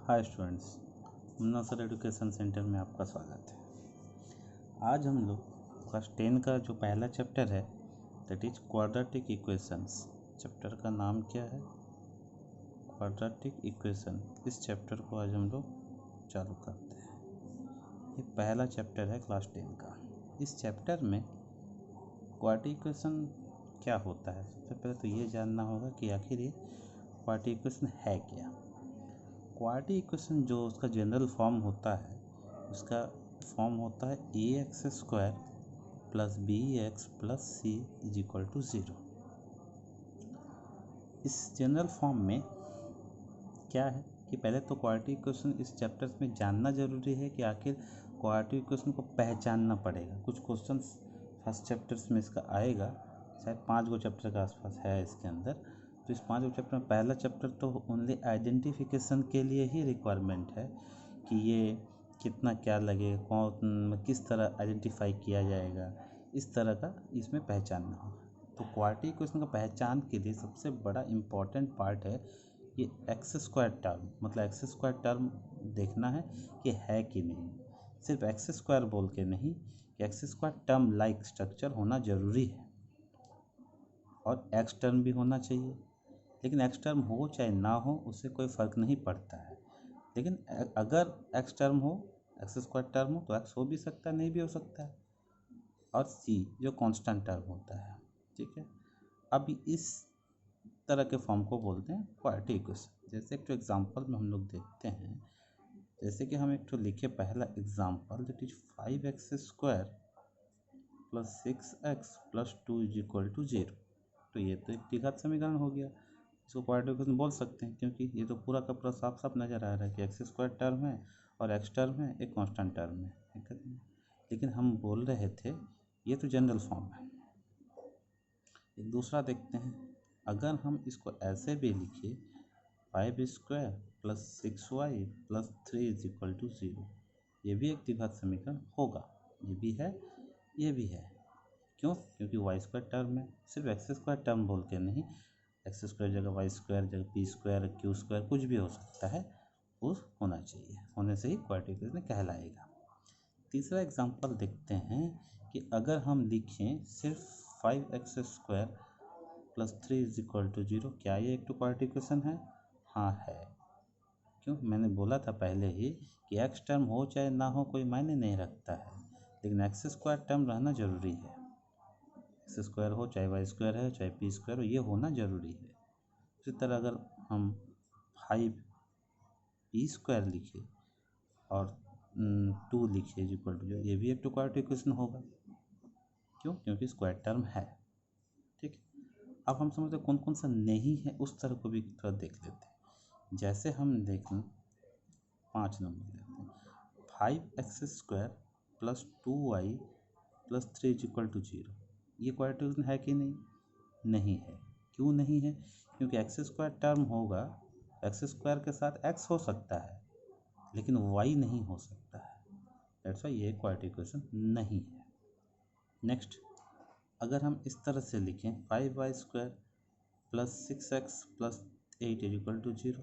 Hi students, Munna sir education centre में आपका स्वागत है। आज हम लोग क्लास 10 का जो पहला चैप्टर है that is quadratic equations. Chapter का नाम क्या है? Quadratic equation. इस चैप्टर को आज हम लोग चालू करते हैं। ये पहला चैप्टर है क्लास 10 का। इस चैप्टर में क्वाड्रेटिक इक्वेशन क्या होता है? सबसे पहले तो ये जानना होगा कि आखिर ये क्वाड्रेटिक इक्वेशन है क्या। क्वाड्रेटिक इक्वेशन जो उसका जनरल फॉर्म होता है, उसका फॉर्म होता है a x square plus b x plus c is equal to 0। इस जनरल फॉर्म में क्या है कि पहले तो क्वाड्रेटिक इक्वेशन इस चैप्टर में जानना जरूरी है कि आखिर क्वाड्रेटिक इक्वेशन को पहचानना पड़ेगा। कुछ क्वेश्चंस फर्स्ट चैप्टर्स में इसका आएगा, शायद 5 गो चैप्टर के आसपास है इसके अंदर। तो इस 5 चैप्टर में पहला चैप्टर तो ओनली आइडेंटिफिकेशन के लिए ही रिक्वायरमेंट है कि ये कितना क्या लगेगा, कौन किस तरह आइडेंटिफाई किया जाएगा, इस तरह का इसमें पहचानना होगा। तो क्वाड्रेटिक इक्वेशन का पहचान के लिए सबसे बड़ा इम्पॉर्टेंट पार्ट है ये एक्स स्क्वायर टर्म। मतलब एक्स स्क्वायर टर्म देखना है कि है कि नहीं। सिर्फ एक्स स्क्वायर बोल के नहीं, कि x square term like structure होना ज़रूरी है और एक्स टर्म भी होना चाहिए। लेकिन एक्स टर्म हो चाहे ना हो उससे कोई फ़र्क नहीं पड़ता है। लेकिन अगर एक्स टर्म हो, एक्स स्क्वायर टर्म हो, तो एक्स हो भी सकता है, नहीं भी हो सकता है। और सी जो कांस्टेंट टर्म होता है, ठीक है। अब इस तरह के फॉर्म को बोलते हैं क्वाड्रेटिक इक्वेशन। जैसे एक तो एग्जांपल में हम लोग देखते हैं, जैसे कि हम एक तो लिखे पहला example that is 5x square plus 6x plus 2 is equal to 0। तो ये तो एक द्विघात समीकरण हो गया, इसको क्वाड्रेटिक इक्वेशन बोल सकते हैं, क्योंकि ये तो पूरा का पूरा साफ साफ नज़र आ रहा है कि एक्स स्क्वायर टर्म है और एक्स टर्म है, एक कांस्टेंट टर्म है, दिक्कत नहीं। लेकिन हम बोल रहे थे ये तो जनरल फॉर्म है। एक दूसरा देखते हैं, अगर हम इसको ऐसे भी लिखे 5 square plus 6y plus 3 is equal to 0, ये भी एक द्विघात समीकरण होगा। ये भी है, ये भी है। क्यों? क्योंकि वाई स्क्वायर टर्म है। सिर्फ एक्स स्क्वायर टर्म बोल के नहीं, एक्स स्क्वायर जगह वाई स्क्वायर जगह पी स्क्वायर क्यू स्क्वायर कुछ भी हो सकता है, वो होना चाहिए। होने से ही क्वाड्रेटिक इक्वेशन कहलाएगा। तीसरा एग्जांपल देखते हैं कि अगर हम लिखें सिर्फ 5x square plus 3 is equal to 0, क्या ये एक तो क्वाड्रेटिक इक्वेशन है? हाँ है। क्यों? मैंने बोला था पहले ही कि एक्स टर्म हो चाहे ना हो कोई मायने नहीं रखता है, लेकिन एक्स स्क्वायर टर्म रहना जरूरी है। एक्स स्क्वायर हो चाहे वाई स्क्वायर है चाहे पी स्क्वायर हो, ये होना ज़रूरी है। इसी तरह अगर हम 5p स्क्वायर लिखे और 2 लिखे इज इक्वल टू 0, ये भी एक टू क्वाड्रेटिक इक्वेशन होगा। क्यों? क्योंकि स्क्वायर टर्म है। ठीक है। अब हम समझते कौन कौन सा नहीं है, उस तरह को भी थोड़ा देख लेते हैं। जैसे हम देखें 5 नंबर लेते हैं, 5x square plus 2y plus 3 is equal to 0, ये क्वाड्रेटिक इक्वेशन है कि नहीं? नहीं है। क्यों नहीं है? क्योंकि एक्स स्क्वायर टर्म होगा, एक्स स्क्वायर के साथ एक्स हो सकता है लेकिन वाई नहीं हो सकता है। दैट्स वाई ये क्वाड्रेटिक इक्वेशन नहीं है। नेक्स्ट, अगर हम इस तरह से लिखें 5y square plus 6x plus 8 is equal to 0,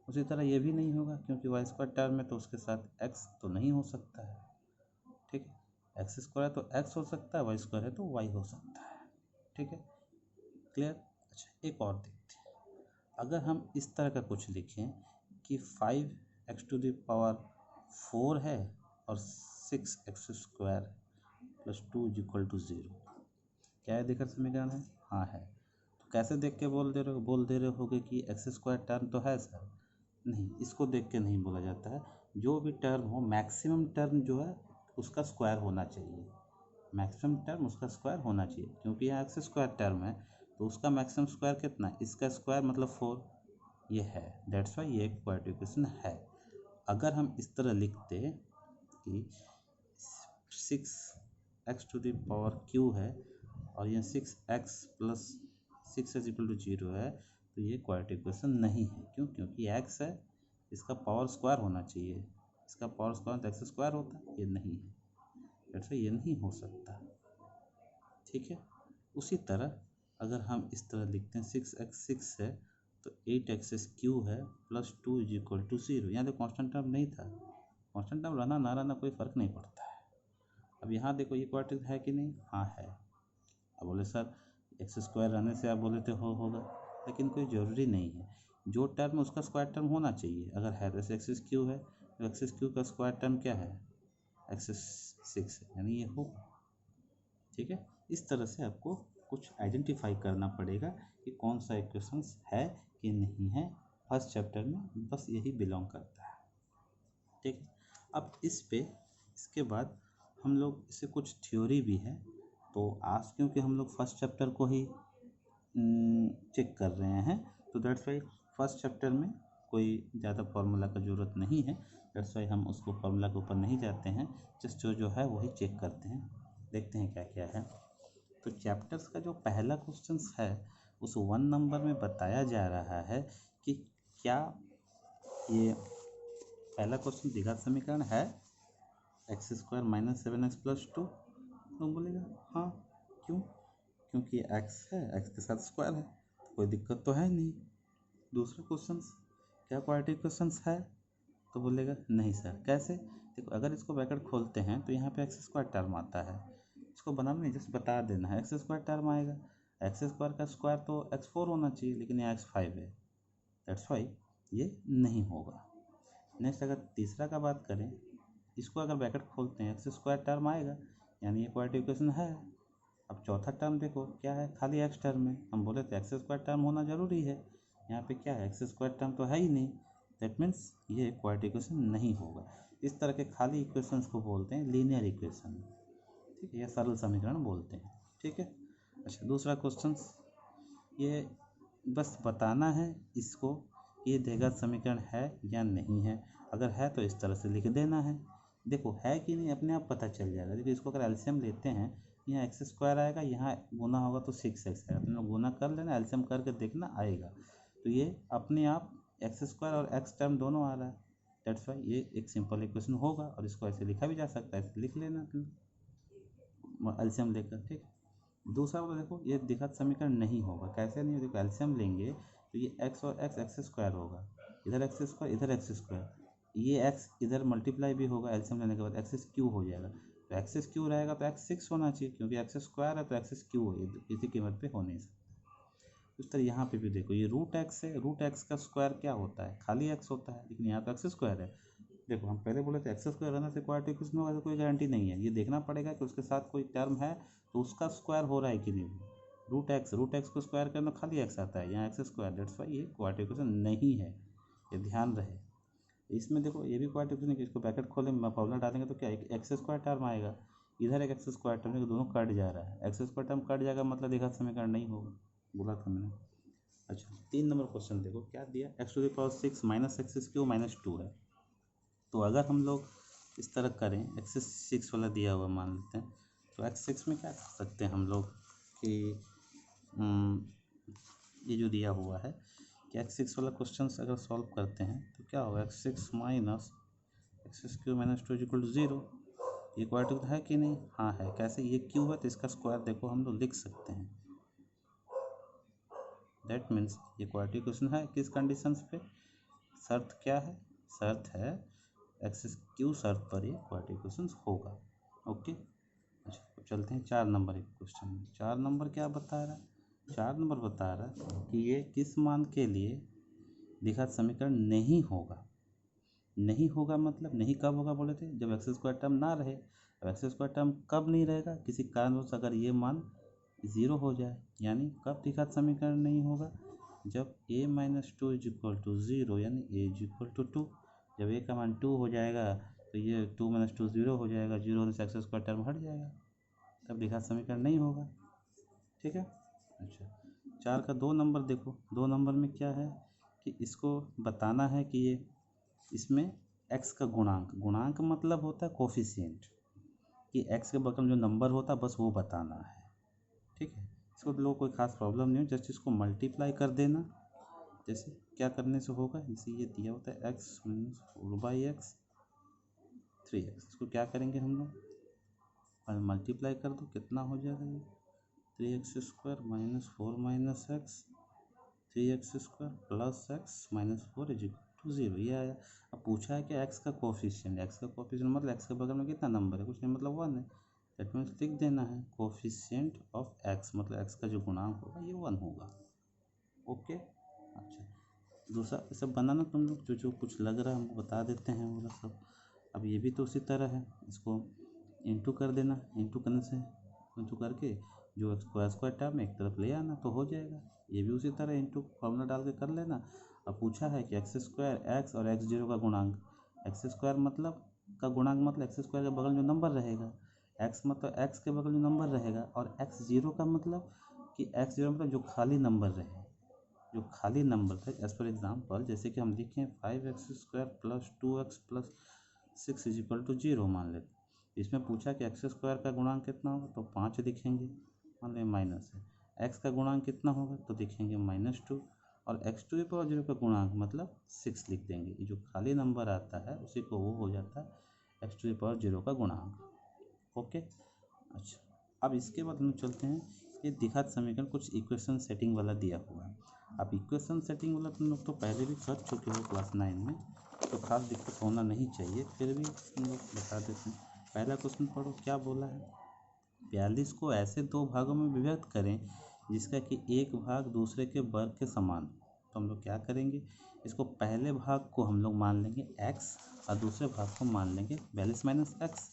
उसी तरह ये भी नहीं होगा, क्योंकि वाई स्क्वायर टर्म है तो उसके साथ एक्स तो नहीं हो सकता है। ठीक है, एक्स स्क्वायर है तो एक्स हो सकता है, वाई स्क्वायर है तो वाई हो सकता है। ठीक है, क्लियर? अच्छा, एक और देखते हैं। अगर हम इस तरह का कुछ लिखें कि 5x टू द पावर 4 है और 6x square plus 2 is equal to 0, क्या है देखकर समीकरण है? हाँ है। तो कैसे देख के बोल दे रहे होगे कि एक्स स्क्वायर टर्म तो है सर? नहीं, इसको देख के नहीं बोला जाता है। जो भी टर्म हो, मैक्सिमम टर्म जो है उसका स्क्वायर होना चाहिए। मैक्सिमम टर्म उसका स्क्वायर होना चाहिए, क्योंकि यहाँ एक्स स्क्वायर टर्म है तो उसका मैक्सिमम स्क्वायर कितना है? इसका स्क्वायर मतलब 4, ये है। दैट्स वाई ये क्वाड्रेटिक इक्वेशन है। अगर हम इस तरह लिखते कि 6x to the power q है और यह 6x plus 6 is equal to 0 है, तो ये क्वाड्रेटिक इक्वेशन नहीं है। क्यों? क्योंकि x है, इसका पावर स्क्वायर होना चाहिए, इसका पावर स्क्वायर तो एक्स स्क्वायर होता है, ये नहीं है। दैट्स वाई ये नहीं हो सकता। ठीक है। उसी तरह अगर हम इस तरह लिखते हैं 6x 6 है तो 8x³ है प्लस 2 इज इक्वल टू 0। यहाँ तो कांस्टेंट टर्म नहीं था, कांस्टेंट टर्म रहना ना रहना कोई फ़र्क नहीं पड़ता है। अब यहाँ देखो ये क्वाड्रेटिक है कि नहीं, हाँ है। अब बोले सर x² रहने से आप बोले थे होगा, लेकिन कोई ज़रूरी नहीं है। जो टर्म उसका स्क्वायर टर्म होना चाहिए, अगर है तो x³ है तो x³ का स्क्वायर टर्म क्या है, x6 है, यानी ये होगा। ठीक है, इस तरह से आपको कुछ आइडेंटिफाई करना पड़ेगा कि कौन सा इक्वेशंस है कि नहीं है। फर्स्ट चैप्टर में बस यही बिलोंग करता है। ठीक है, अब इसके बाद हम लोग इससे कुछ थ्योरी भी है। तो आज क्योंकि हम लोग फर्स्ट चैप्टर को ही चेक कर रहे हैं, तो दैट्स वाई फर्स्ट चैप्टर में कोई ज़्यादा फार्मूला का ज़रूरत नहीं है। दैट्स वाई हम उसको फार्मूला के ऊपर नहीं जाते हैं, जस्ट जो है वही चेक करते हैं, देखते हैं क्या क्या है। तो चैप्टर्स का जो पहला क्वेश्चन है उस 1 नंबर में बताया जा रहा है कि क्या ये पहला क्वेश्चन द्विघात समीकरण है x² - 7x + 2। तो बोलेगा हाँ, क्यों, क्योंकि ये x है, x के साथ स्क्वायर है, तो कोई दिक्कत तो है नहीं। दूसरा क्वेश्चन क्या क्वाड्रेटिक क्वेश्चन है, तो बोलेगा नहीं सर, कैसे। देखो अगर इसको ब्रैकेट खोलते हैं तो यहाँ पे x² टर्म आता है, इसको बनाना नहीं, जस्ट बता देना है x² टर्म आएगा। x² का स्क्वायर तो x4 होना चाहिए, लेकिन ये x5 है, दैट्स वाई ये नहीं होगा। नेक्स्ट अगर तीसरा का बात करें, इसको अगर ब्रैकेट खोलते हैं x² टर्म आएगा, यानी ये क्वाड्रेटिक इक्वेशन है। अब चौथा टर्म देखो क्या है, खाली x टर्म है, हम बोले तो x² टर्म होना ज़रूरी है, यहाँ पे क्या है x² टर्म तो है ही नहीं, दैट मीन्स ये क्वाड्रेटिक इक्वेशन नहीं होगा। इस तरह के खाली इक्वेशंस को बोलते हैं लीनियर इक्वेशन, ठीक है, या सरल समीकरण बोलते हैं। ठीक है, अच्छा दूसरा क्वेश्चन, ये बस बताना है इसको ये द्विघात समीकरण है या नहीं है। अगर है तो इस तरह से लिख देना है। देखो है कि नहीं अपने आप पता चल जाएगा। देखो इसको अगर एलसीएम लेते हैं, यहाँ x² आएगा, यहाँ गुना होगा तो 6x आएगा, तुम लोग गुना कर लेना, एलसीएम करके देखना आएगा। तो ये अपने आप x² और x टर्म दोनों आ रहा है, दैट्स वाई ये एक सिंपल इक्वेशन होगा। और इसको ऐसे लिखा भी जा सकता है, ऐसे लिख लेना एलसीएम लेकर। ठीक, दूसरा वाला देखो ये द्विघात समीकरण नहीं होगा, कैसे नहीं, देखो एलसीएम लेंगे तो ये x और x² होगा, इधर x², इधर x², ये x इधर मल्टीप्लाई भी होगा, एलसीएम लेने के बाद x³ हो जाएगा। तो x³ रहेगा तो x6 होना चाहिए, क्योंकि x² है तो x³ हो, इसी कीमत पे हो नहीं सकता। उस तरह यहाँ पे भी देखो ये √x है, √x का स्क्वायर क्या होता है, खाली x होता है, लेकिन यहाँ तो x² है। देखो हम पहले बोले थे x² रहने से क्वाड्रेटिक इक्वेशन होगा, तो कोई गारंटी नहीं है, ये देखना पड़ेगा कि उसके साथ कोई टर्म है तो उसका स्क्वायर हो रहा है कि नहीं। √x को स्क्वायर करना खाली x आता है, यहाँ x², दैट्स वाई ये क्वाड्रेटिक इक्वेशन नहीं है, ये ध्यान रहे। इसमें देखो ये भी क्वाड्रेटिक इक्वेशन है, इसको ब्रैकेट खोलें फॉर्मूला डालेंगे तो क्या एक x² टर्म आएगा, इधर एक x² टर्म, दोनों कट जा रहा है, x² टर्म कट जाएगा मतलब द्विघात समीकरण नहीं होगा, बोला था मैंने। अच्छा 3 नंबर क्वेश्चन देखो क्या दिया, x⁻6 - x³ - 2 है। तो अगर हम लोग इस तरह करें, x6 वाला दिया हुआ मान लेते हैं, तो x6 में क्या कर सकते हैं हम लोग कि ये जो दिया हुआ है कि x6 वाला क्वेश्चन अगर सॉल्व करते हैं तो क्या होगा, x6 - x³ - 2 = 0। ये क्वाड्रेटिक है कि नहीं, हाँ है। कैसे, ये क्यों है तो इसका स्क्वायर देखो हम लोग लिख सकते हैं, दैट मीन्स ये क्वाड्रेटिक इक्वेशन है। किस कंडीशंस पे, शर्त क्या है, शर्त है x³ शर्त पर ये क्वाड्रेटिक इक्वेशन होगा। ओके, अच्छा तो चलते हैं 4 नंबर एक क्वेश्चन में। 4 नंबर क्या बता रहा है, 4 नंबर बता रहा है कि ये किस मान के लिए द्विघात समीकरण नहीं होगा। नहीं होगा मतलब नहीं कब होगा, बोले थे जब x² टर्म ना रहे। अब x² टर्म कब नहीं रहेगा, किसी कारणवश अगर ये मान 0 हो जाए, यानी कब द्विघात समीकरण नहीं होगा, जब a - 2 = 0, यानी a = 2। जब a का मान 2 हो जाएगा तो ये 2 - 2 0 हो जाएगा, 0 होने से x² टर्म हट जाएगा, तब द्विघात समीकरण नहीं होगा। ठीक है, अच्छा 4 का 2 नंबर देखो, 2 नंबर में क्या है कि इसको बताना है कि ये इसमें x का गुणांक मतलब होता है कोफिशिएंट, कि x के बगल में जो नंबर होता है बस वो बताना है। ठीक है, इसको लोग कोई खास प्रॉब्लम नहीं हो, जस्ट इसको मल्टीप्लाई कर देना। जैसे क्या करने से होगा, जैसे ये दिया होता है x - 4/x 3x, इसको क्या करेंगे हम लोग, और मल्टीप्लाई कर दो, कितना हो जाएगा ये 3x² - 4 - x 3x² plus x minus 4 is equal to 0, ये आया। अब पूछा है कि x का कोफिशिएंट, x का कोफिशिएंट मतलब x के बगल में कितना नंबर है, कुछ नहीं मतलब 1 है। दैट मीन्स लिख देना है कोफिशिएंट ऑफ x, मतलब x का जो गुणांक होगा ये 1 होगा। ओके। अच्छा, दूसरा सब बनाना तुम लोग, जो जो कुछ लग रहा है हमको बता देते हैं वो सब। अब ये भी तो उसी तरह है, इसको इंटू कर देना, इंटू करने से इंटू करके जो स्क्वायर टर्म एक तरफ ले आना तो हो जाएगा। ये भी उसी तरह इंटू फॉर्मूला डाल के कर लेना। अब पूछा है कि x² x और x0 का गुणांक, x² मतलब का गुणांक मतलब x² के बगल जो नंबर रहेगा, x मतलब x के बगल जो नंबर रहेगा, और x0 का मतलब कि x0 मतलब जो खाली नंबर रहे, जो खाली नंबर थे। एज फॉर एग्जाम्पल जैसे कि हम लिखें 5x² plus 2x plus 6 is equal to 0 मान लेते। इसमें पूछा कि x² का गुणांक कितना होगा तो 5 लिखेंगे, मान लें माइनस है। x का गुणांक कितना होगा तो लिखेंगे -2, और x⁴ का गुणांक मतलब 6 लिख देंगे। ये जो खाली नंबर आता है उसी को वो हो जाता है x⁴ का गुणांक। ओके। अच्छा, अब इसके बाद हम चलते हैं, ये द्विघात समीकरण कुछ इक्वेशन सेटिंग वाला दिया हुआ है। अब इक्वेशन सेटिंग वाला तुम लोग तो पहले भी कर चुके हो क्लास 9 में, तो खास दिक्कत होना नहीं चाहिए, फिर भी तुम लोग बता देते हैं। पहला क्वेश्चन पढ़ो, क्या बोला है। 42 को ऐसे दो भागों में विभक्त करें जिसका कि एक भाग दूसरे के वर्ग के समान। तो हम लोग क्या करेंगे, इसको पहले भाग को हम लोग मान लेंगे x और दूसरे भाग को मान लेंगे 42 माइनस x।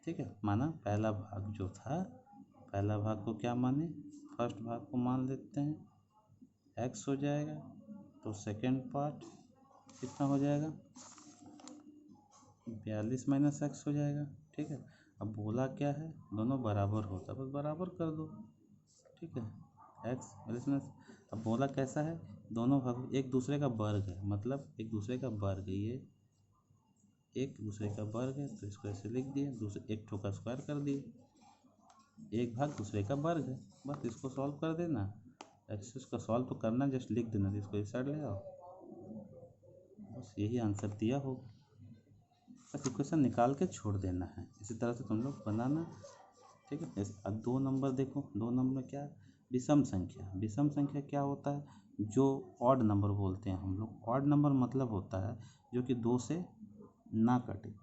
ठीक है, माना पहला भाग जो था, पहला भाग को क्या माने, फर्स्ट भाग को मान लेते हैं x हो जाएगा, तो सेकेंड पार्ट कितना हो जाएगा 42 माइनस x हो जाएगा। ठीक है, अब बोला क्या है, दोनों बराबर होता है, बस बराबर कर दो। ठीक है, x 42 माइनस, अब बोला कैसा है, दोनों भाग एक दूसरे का वर्ग है, मतलब एक दूसरे का वर्ग है, ये एक दूसरे का वर्ग है तो इसको ऐसे लिख दिए, दूसरे एक ठो का स्क्वायर कर दिए, एक भाग दूसरे का वर्ग है, बस इसको सॉल्व कर देना। एक्सेस का सॉल्व तो करना, जस्ट लिख देना, इसको इस साइड ले आओ, बस यही आंसर दिया होगा। बस इक्वेशन निकाल के छोड़ देना है, इसी तरह से तुम लोग बनाना। ठीक है, अब 2 नंबर देखो, 2 नंबर में क्या, विषम संख्या। विषम संख्या क्या होता है, जो ऑड नंबर बोलते हैं हम लोग। ऑड नंबर मतलब होता है जो कि 2 से ना कटे,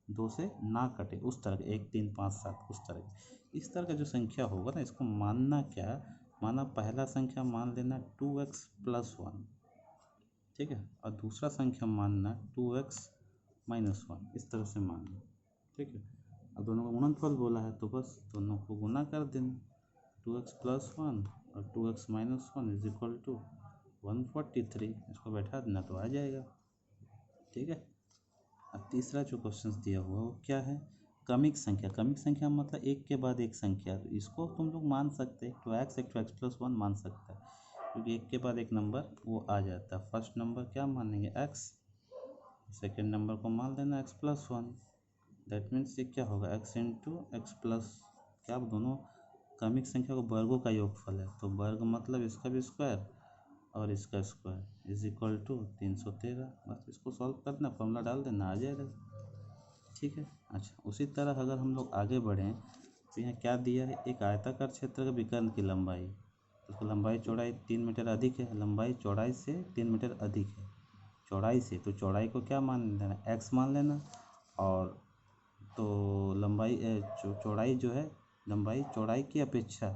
2 से ना कटे, उस तरह के 1 3 5 7 उस तरह के, इस तरह का जो संख्या होगा ना, इसको मानना क्या, माना पहला संख्या मान लेना 2x प्लस 1। ठीक है, और दूसरा संख्या मानना 2x माइनस 1, इस तरह से मानना। ठीक है, अब दोनों का गुणनफल बोला है तो बस दोनों को गुना कर देना, 2x प्लस 1 और 2x minus 1 is equal to 143, इसको बैठा देना तो आ जाएगा। ठीक है, अब तीसरा जो क्वेश्चन दिया हुआ वो क्या है, क्रमिक संख्या। क्रमिक संख्या मतलब एक के बाद एक संख्या, तो इसको तुम लोग मान सकते हैं, एक तो x प्लस 1 मान सकता है, क्योंकि एक के बाद एक नंबर वो आ जाता है। फर्स्ट नंबर क्या मानेंगे x, सेकेंड नंबर को मान लेना x प्लस 1। दैट मीन्स ये क्या होगा, x इंटू एक्स प्लस, क्या दोनों क्रमिक संख्या को वर्गों का योगफल है, तो वर्ग मतलब इसका भी स्क्वायर और इसका स्क्वायर इज इक्वल टू 313। बस इसको सॉल्व करना, फॉर्मूला डाल देना, आ जाएगा। ठीक है, अच्छा उसी तरह अगर हम लोग आगे बढ़ें तो यहाँ क्या दिया है, एक आयताकार क्षेत्र का विकर्ण की लंबाई, उसकी लंबाई चौड़ाई 3 मीटर अधिक है, लंबाई चौड़ाई से 3 मीटर अधिक है, चौड़ाई से, तो चौड़ाई को क्या मान लेना, x मान लेना, और तो लंबाई चौड़ाई जो है, लंबाई चौड़ाई की अपेक्षा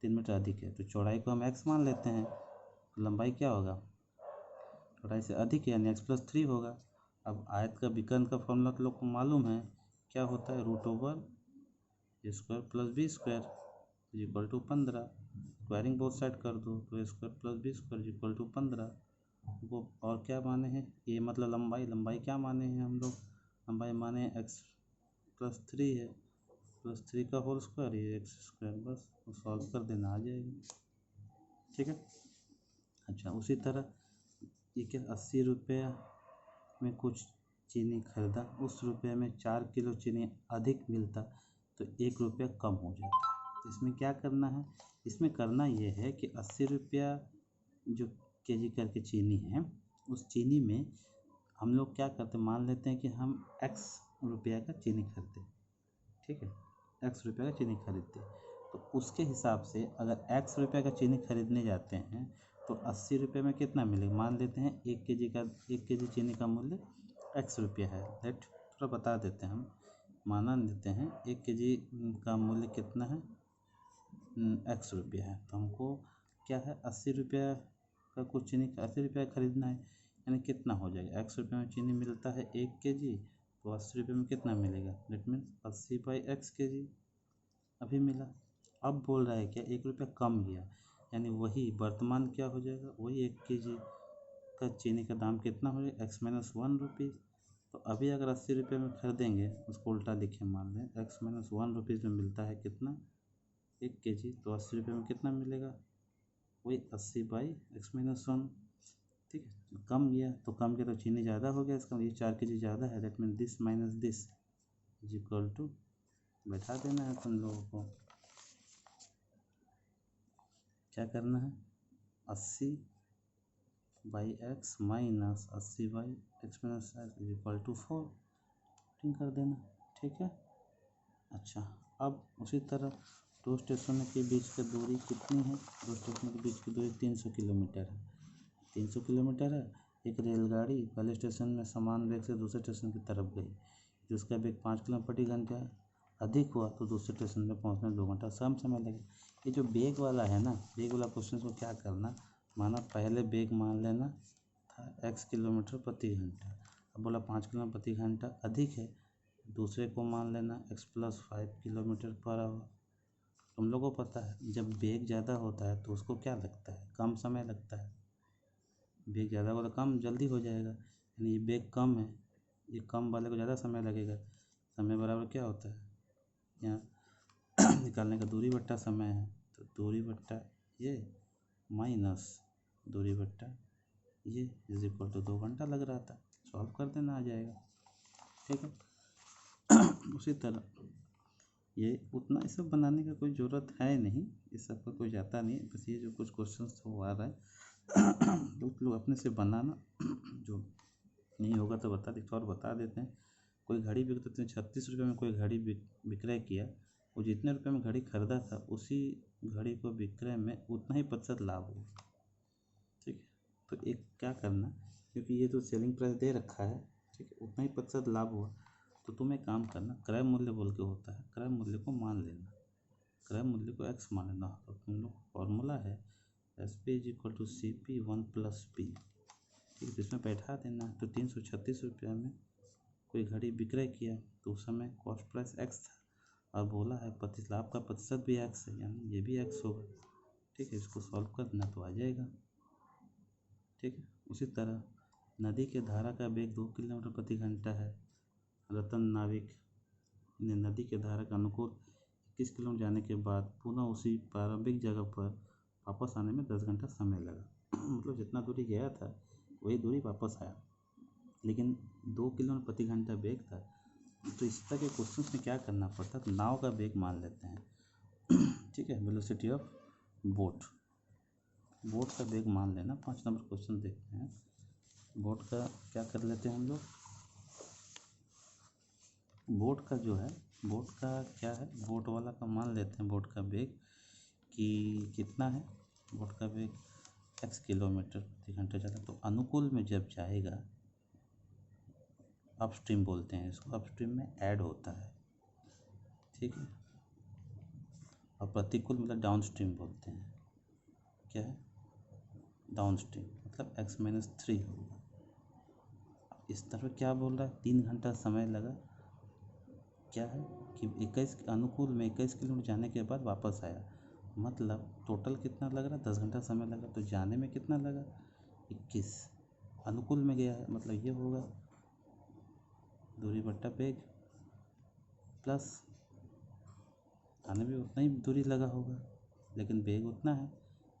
3 मीटर अधिक है, तो चौड़ाई को हम x मान लेते हैं, लंबाई क्या होगा, चौड़ाई से अधिक है यानी x+3 होगा। अब आयत का विकर्ण का फॉर्मूला तो लोग को मालूम है, क्या होता है, √² plus b square is equal to 15। Squaring both side कर दो तो a² plus b square is equal to 15। वो और क्या माने हैं, ये मतलब लंबाई, लंबाई क्या माने हैं हम लोग, लंबाई माने x+3 है, +3 का होल स्क्वायर, ये x², बस सॉल्व कर देना, आ जाएगा। ठीक है, अच्छा उसी तरह ये क्या, 80 रुपये में कुछ चीनी खरीदा, उस रुपये में 4 किलो चीनी अधिक मिलता तो 1 रुपया कम हो जाता। तो इसमें क्या करना है, इसमें करना ये है कि 80 रुपया जो केजी करके चीनी है, उस चीनी में हम लोग क्या करते, मान लेते हैं कि हम x रुपया का चीनी खरीदते। ठीक है, x रुपये का चीनी खरीदते, तो उसके हिसाब से अगर x रुपये का चीनी खरीदने जाते हैं तो 80 रुपये में कितना मिलेगा, मान लेते हैं 1 केजी चीनी का मूल्य x रुपया है। लेट थोड़ा बता देते हैं हम, माना देते हैं 1 केजी का मूल्य कितना है, x रुपया है। तो हमको क्या है 80 रुपया का कुछ चीनी 80 रुपया खरीदना है, यानी कितना हो जाएगा, x रुपये में चीनी मिलता है 1 केजी, तो 80 रुपये में कितना मिलेगा, डेट मीन्स 80/x केजी अभी मिला। अब बोल रहा है क्या 1 रुपया कम गया, यानी वही वर्तमान क्या हो जाएगा, वही 1 केजी का चीनी का दाम कितना हो जाएगा, x-1 रुपीज़। तो अभी अगर 80 रुपये में खरीदेंगे, उसको उल्टा लिखे, मान लें x-1 रुपीज़ में मिलता है कितना, 1 केजी, तो 80 रुपये में कितना मिलेगा, वही 80/x-1। ठीक है, कम गया तो कम गया तो चीनी ज़्यादा हो गया, इसका ये 4 केजी ज़्यादा है, that mean this minus this is equal to, बैठा देना है तुम लोगों को, क्या करना है 80/x minus 80/x is equal to 4 कर देना। ठीक है, अच्छा अब उसी तरह दो स्टेशनों के बीच की दूरी कितनी है, दो स्टेशनों के बीच की दूरी 300 किलोमीटर है। 300 किलोमीटर है। एक रेलगाड़ी पहले स्टेशन में समान वेग से दूसरे स्टेशन की तरफ गई, जिसका वेग 5 किलोमीटर प्रति घंटा अधिक हुआ, तो दूसरे स्टेशन में पहुंचने 2 घंटा कम समय लगेगा। ये जो वेग वाला है ना, वेग वाला क्वेश्चन को क्या करना, माना पहले वेग मान लेना था x किलोमीटर प्रति घंटा, अब बोला 5 किलोमीटर प्रति घंटा अधिक है, दूसरे को मान लेना x+5 किलोमीटर पर आवर। तुम लोगों को पता है जब वेग ज़्यादा होता है तो उसको क्या लगता है, कम समय लगता है। वेग ज़्यादा होगा तो कम जल्दी हो जाएगा, यानी ये वेग कम है, ये कम वाले को ज़्यादा समय लगेगा। समय बराबर क्या होता है, यहाँ निकालने का दूरी बट्टा समय है, तो दूरी बट्टा ये माइनस दूरी बट्टा ये इज इक्वल टू 2 घंटा लग रहा था, सॉल्व कर देना आ जाएगा। ठीक है, उसी तरह ये उतना ये सब बनाने का कोई ज़रूरत है नहीं, इस सब का कोई जाता नहीं, बस ये जो कुछ क्वेश्चन तो आ रहा है लोग अपने से बनाना, जो नहीं होगा तो बता देते और बता देते हैं। कोई घड़ी बिकते 36 रुपये में कोई घड़ी विक्रय किया, वो जितने रुपये में घड़ी खरीदा था उसी घड़ी को विक्रय में उतना ही % लाभ हुआ। ठीक है, तो एक क्या करना, क्योंकि ये तो सेलिंग प्राइस दे रखा है, ठीक है, उतना ही % लाभ हुआ, तो तुम एक काम करना, क्रय मूल्य बोल के होता है, क्रय मूल्य को मान लेना, क्रय मूल्य को x मान लेना। तो तुम लोग फॉर्मूला है SP is equal to CP 1+P। ठीक है, तो इसमें बैठा देना। तो 336 रुपये में कोई घड़ी विक्रय किया, तो उस समय कॉस्ट प्राइस x था, और बोला है लाभ का % भी x है, यानी ये भी x होगा। ठीक है, इसको सॉल्व कर देना तो आ जाएगा। ठीक है, उसी तरह नदी के धारा का वेग 2 किलोमीटर प्रति घंटा है। रतन नाविक ने नदी के धारा का अनुकूल 21 किलोमीटर जाने के बाद पुनः उसी प्रारंभिक जगह पर वापस आने में 10 घंटा समय लगा। मतलब जितना दूरी गया था वही दूरी वापस आया, लेकिन 2 किलोमीटर प्रति घंटा वेग था। तो इस तरह के क्वेश्चन में क्या करना पड़ता है, तो नाव का वेग मान लेते हैं। ठीक है, वेलोसिटी ऑफ बोट, बोट का वेग मान लेना। 5 नंबर क्वेश्चन देखते हैं। बोट का क्या कर लेते हैं हम लोग, बोट का जो है, बोट का क्या है, बोट वाला का मान लेते हैं। बोट का वेग कि कितना है, बोट का वेग x किलोमीटर प्रति घंटा चला, तो अनुकूल में जब जाएगा, अपस्ट्रीम बोलते हैं इसको, अपस्ट्रीम में ऐड होता है। ठीक है, और प्रतिकूल मतलब डाउनस्ट्रीम बोलते हैं। क्या है, डाउनस्ट्रीम मतलब x-3 होगा। इस तरह क्या बोल रहा है, 3 घंटा समय लगा। क्या है कि 21 अनुकूल में 21 किलोमीटर जाने के बाद वापस आया, मतलब टोटल कितना लग रहा है, 10 घंटा समय लगा। तो जाने में कितना लगा, 21, अनुकूल में गया है, मतलब ये होगा दूरी बट्टा वेग, प्लस आने में उतना ही दूरी लगा होगा, लेकिन वेग उतना है,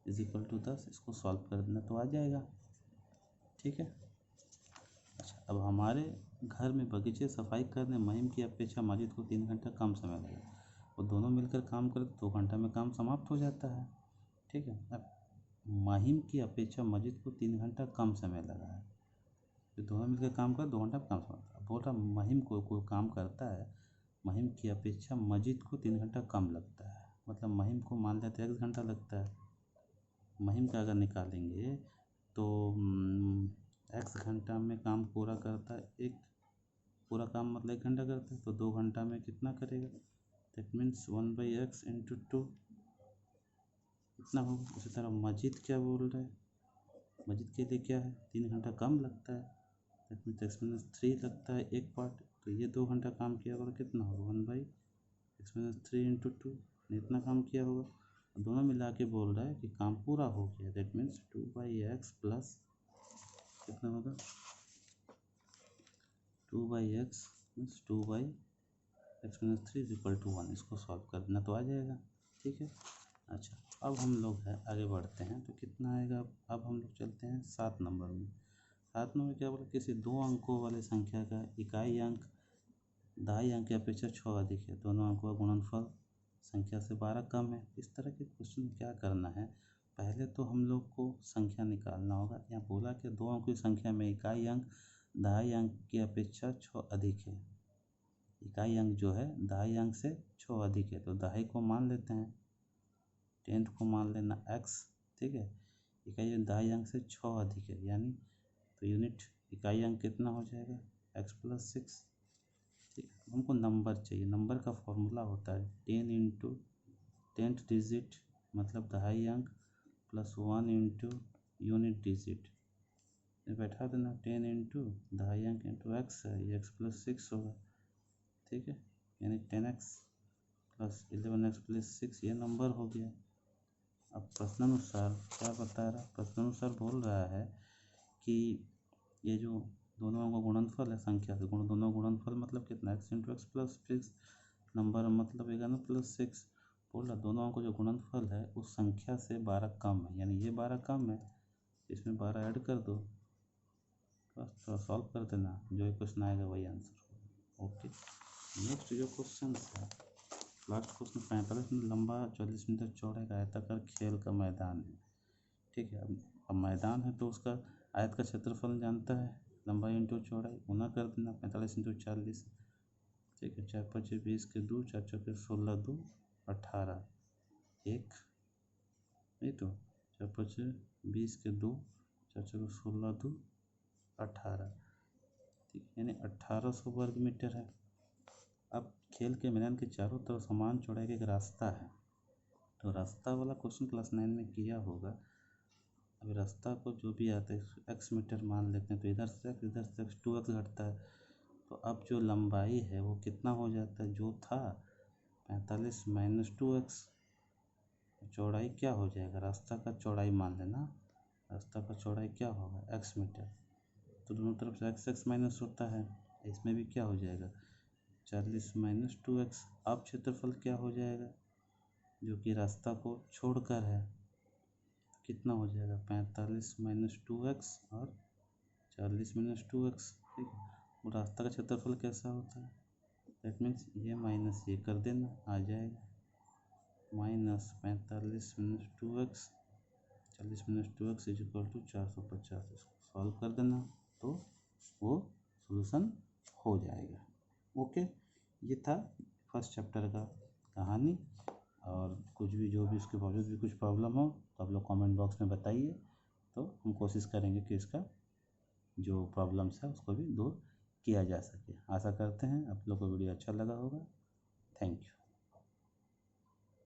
इज इक्वल टू 10। इसको सॉल्व कर देना तो आ जाएगा। ठीक है, अच्छा अब हमारे घर में बगीचे सफाई करने मुहिम की अपेक्षा माजिद को 3 घंटा कम समय लगा। वो दोनों मिलकर काम करते 2 घंटा में काम समाप्त हो जाता है। ठीक है, अब मुहिम की अपेक्षा माजिद को 3 घंटा कम समय लगा है, तो दोनों मिलकर काम कर 2 घंटा काम समाप्त। अब बोल रहा मुहिम को कोई काम करता है, मुहिम की अपेक्षा माजिद को 3 घंटा कम लगता है, मतलब मुहिम को मान लेते 1 घंटा लगता है। महिम का अगर निकालेंगे तो x घंटा में काम पूरा करता है, एक पूरा काम मतलब 1 घंटा करता है, तो 2 घंटा में कितना करेगा, दैट मीन्स 1/x इंटू 2 इतना होगा। उसी तरह मजीद क्या बोल रहा है, मजीद के लिए क्या है, 3 घंटा कम लगता है, दैट मीन्स x-3 लगता है एक पार्ट, तो ये 2 घंटा काम किया होगा, कितना होगा 1/x-3 इंटू 2 इतना काम किया होगा। दोनों मिला के बोल रहा है कि काम पूरा हो गया, दैट मीन्स 2/x प्लस कितना होगा 2/x means 2/x-3 is equal to 1। इसको सॉल्व कर देना तो आ जाएगा, ठीक है। अच्छा, अब हम लोग है आगे बढ़ते हैं, तो कितना आएगा, अब हम लोग चलते हैं 7 नंबर में। 7 नंबर क्या बोला, किसी 2 अंकों वाले संख्या का इकाई अंक दहाई अंक की अपेक्षा 6 अधिक है, दोनों अंकों का गुणनफल संख्या से 12 कम है। इस तरह के क्वेश्चन क्या करना है, पहले तो हम लोग को संख्या निकालना होगा। यहाँ बोला कि 2 अंकों की संख्या में इकाई अंक दहाई अंक की अपेक्षा 6 अधिक है, इकाई अंक जो है दहाई अंक से 6 अधिक है, तो दहाई को मान लेते हैं, 10 को मान लेना x, ठीक है। इकाई दहाई अंक से 6 अधिक है, यानी तो यूनिट इकाई अंक कितना हो जाएगा x+6, ठीक। हमको नंबर चाहिए, नंबर का फॉर्मूला होता है 10 इंटू 10th डिजिट मतलब दहाई अंक प्लस 1 इंटू यूनिट डिजिट, बैठा देना 10 इंटू दहाई अंक इंटू एक्स है, ये x+6 होगा, ठीक है, यानी 10x प्लस 11x+6 ये नंबर हो गया। अब प्रश्नानुसार क्या बता रहा है, प्रश्नानुसार बोल रहा है कि ये जो दोनों का गुणनफल है संख्या से दोनों गुणनफल मतलब कितना x into x plus 6 number मतलब 11 प्लस 6, बोल रहा दोनों का जो गुणनफल है उस संख्या से 12 कम है, यानी ये 12 कम है, इसमें 12 ऐड कर दो, बस थोड़ा सॉल्व कर देना, जो क्वेश्चन आएगा वही आंसर होगा। ओके, नेक्स्ट जो क्वेश्चन है, लास्ट क्वेश्चन 45 मिनट लंबा 40 मीटर चौड़ा एक आयताकार खेल का मैदान है, ठीक है। अब मैदान है तो उसका आयत का क्षेत्रफल जानता है, लंबाई इंटू चौड़ाई गुना कर देना 45 इंटू 40, ठीक है। 4×5 20 के 2, 4×4 16 2 18 एक, नहीं तो 4×5 20 के 2, 4×4 16 2 18, ठीक, यानी 1800 वर्ग मीटर है। अब खेल के मैदान के चारों तरफ समान चौड़ाई का एक रास्ता है, तो रास्ता वाला क्वेश्चन क्लास 9 में किया होगा। अब रास्ता को जो भी आता है x मीटर मान लेते हैं, तो इधर से x 2x घटता है, तो अब जो लंबाई है वो कितना हो जाता है, जो था 45 माइनस 2x, चौड़ाई क्या हो जाएगा, रास्ता का चौड़ाई मान लेना, रास्ता का चौड़ाई क्या होगा x मीटर, तो दोनों तरफ से x माइनस होता है, इसमें भी क्या हो जाएगा 40 माइनस 2x। अब क्षेत्रफल क्या हो जाएगा, जो कि रास्ता को छोड़कर है, कितना हो जाएगा 45 माइनस 2x और 40 माइनस 2x, ठीक है। और रास्ता का क्षेत्रफल कैसा होता है, दैट मीन्स ये माइनस ये कर देना, आ जाएगा minus 45 minus 2x 40 minus 2x is equal to 450, इसको सॉल्व कर देना तो वो सोल्यूशन हो जाएगा। ओके, ये था फर्स्ट चैप्टर का कहानी, और कुछ भी जो भी उसके बावजूद भी कुछ प्रॉब्लम हो तो आप लोग कमेंट बॉक्स में बताइए, तो हम कोशिश करेंगे कि इसका जो प्रॉब्लम्स है उसको भी दूर किया जा सके। आशा करते हैं आप लोग को वीडियो अच्छा लगा होगा। Thank you.